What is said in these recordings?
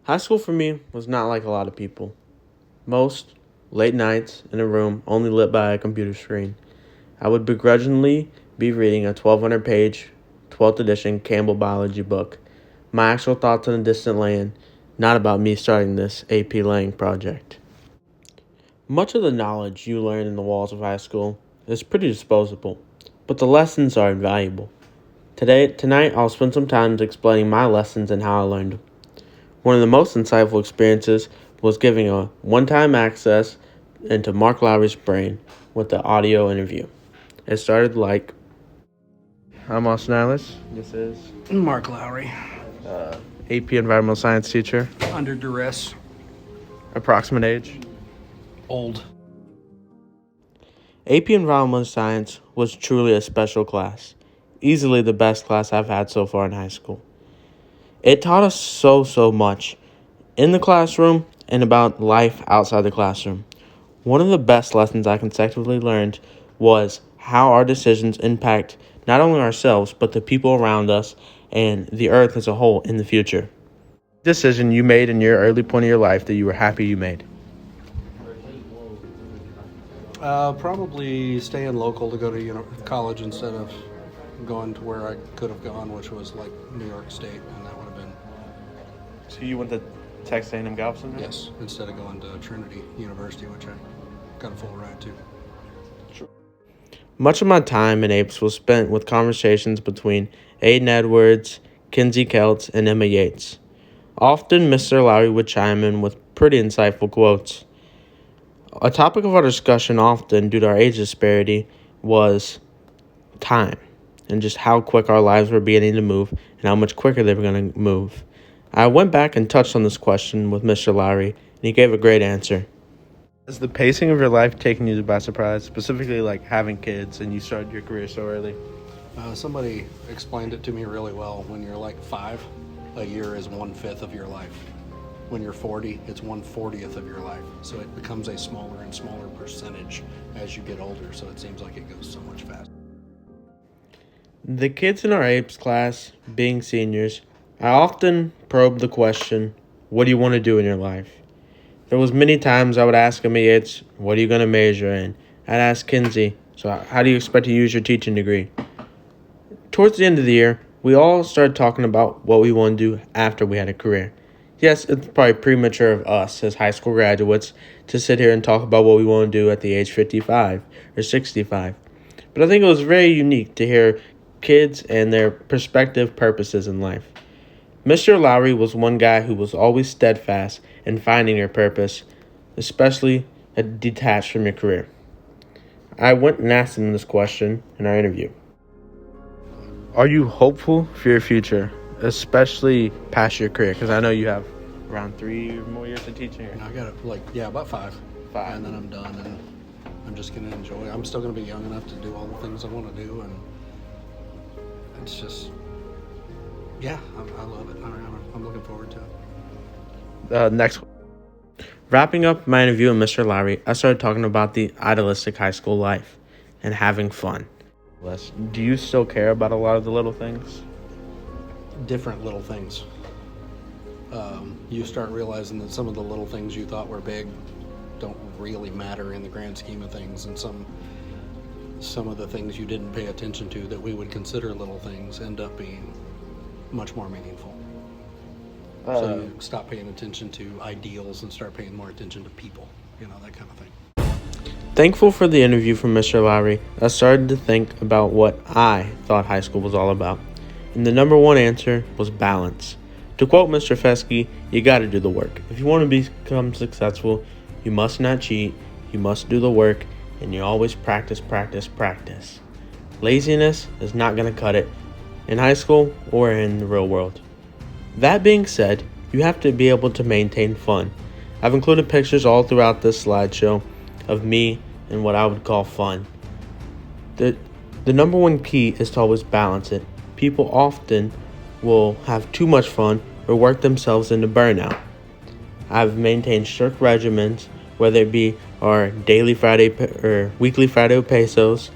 High school for me was not like a lot of people. Most late nights in a room only lit by a computer screen. I would begrudgingly be reading a 1,200-page 12th edition Campbell biology book. My actual thoughts on a distant land, not about me starting this AP Lang project. Much of the knowledge you learn in the walls of high school is pretty disposable, but the lessons are invaluable. Tonight, I'll spend some time explaining my lessons and how I learned them. One of the most insightful experiences was giving a one-time access into Mark Lowrie's brain with the audio interview. It started like, I'm Austin Ellis. This is Mark Lowrie. AP Environmental Science teacher. Under duress. Approximate age. Old. AP Environmental Science was truly a special class. Easily the best class I've had so far in high school. It taught us so much in the classroom and about life outside the classroom. One of the best lessons I consecutively learned was how our decisions impact not only ourselves, but the people around us and the earth as a whole in the future. Decision you made in your early point of your life that you were happy you made? Probably staying local to go to college instead of going to where I could have gone, which was like New York State, and that would have been... So you went to Texas A&M Galveston? Right? Yes, instead of going to Trinity University, which I got a full ride to. Much of my time in APES was spent with conversations between Aiden Edwards, Kinsey Keltz, and Emma Yates. Often, Mr. Lowrie would chime in with pretty insightful quotes. A topic of our discussion often, due to our age disparity, was time and just how quick our lives were beginning to move and how much quicker they were going to move. I went back and touched on this question with Mr. Lowrie, and he gave a great answer. Has the pacing of your life taken you by surprise, specifically like having kids and you started your career so early? Somebody explained it to me really well. When you're like 5, a year is 1/5 of your life. When you're 40, it's 1/40th of your life. So it becomes a smaller and smaller percentage as you get older. So it seems like it goes so much faster. The kids in our APES class, being seniors, I often probe the question, what do you want to do in your life? There was many times I would ask Emma Yates, what are you going to major in? I'd ask Kinsey, so how do you expect to use your teaching degree? Towards the end of the year, we all started talking about what we want to do after we had a career. Yes, it's probably premature of us as high school graduates to sit here and talk about what we want to do at the age 55 or 65. But I think it was very unique to hear kids and their prospective purposes in life. Mr. Lowrie was one guy who was always steadfast in finding your purpose, especially detached from your career. I went and asked him this question in our interview. Are you hopeful for your future, especially past your career? Because I know you have around 3 more years of teaching here. I got about 5. And then I'm done, and I'm just going to enjoy it. I'm still going to be young enough to do all the things I want to do, and it's just, yeah, I love it. I'm looking forward to it. Next. Wrapping up my interview with Mr. Lowrie, I started talking about the idealistic high school life and having fun. Do you still care about a lot of the little things? Different little things. You start realizing that some of the little things you thought were big don't really matter in the grand scheme of things, and some of the things you didn't pay attention to that we would consider little things end up being much more meaningful. So you stop paying attention to ideals and start paying more attention to people, that kind of thing. Thankful for the interview from Mr. Lowrie, I started to think about what I thought high school was all about. And the number one answer was balance. To quote Mr. Fesky, you gotta do the work. If you want to become successful, you must not cheat, you must do the work, and you always practice. Laziness is not gonna cut it in high school or in the real world. That being said, you have to be able to maintain fun. I've included pictures all throughout this slideshow of me and what I would call fun. The number one key is to always balance it. People often will have too much fun or work themselves into burnout. I've maintained strict regimens, whether it be our daily Friday or weekly Friday pesos,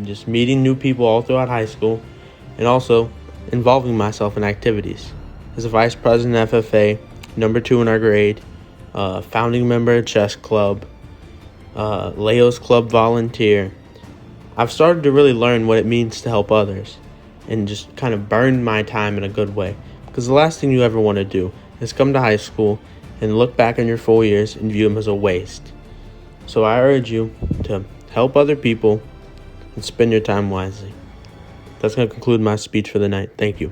just meeting new people all throughout high school, and also involving myself in activities. as a vice president of FFA, number 2 in our grade, founding member of chess club, Leo's club volunteer. I've started to really learn what it means to help others and just kind of burn my time in a good way. Because the last thing you ever want to do is come to high school and look back on your 4 years and view them as a waste. So I urge you to help other people and spend your time wisely. That's going to conclude my speech for the night. Thank you.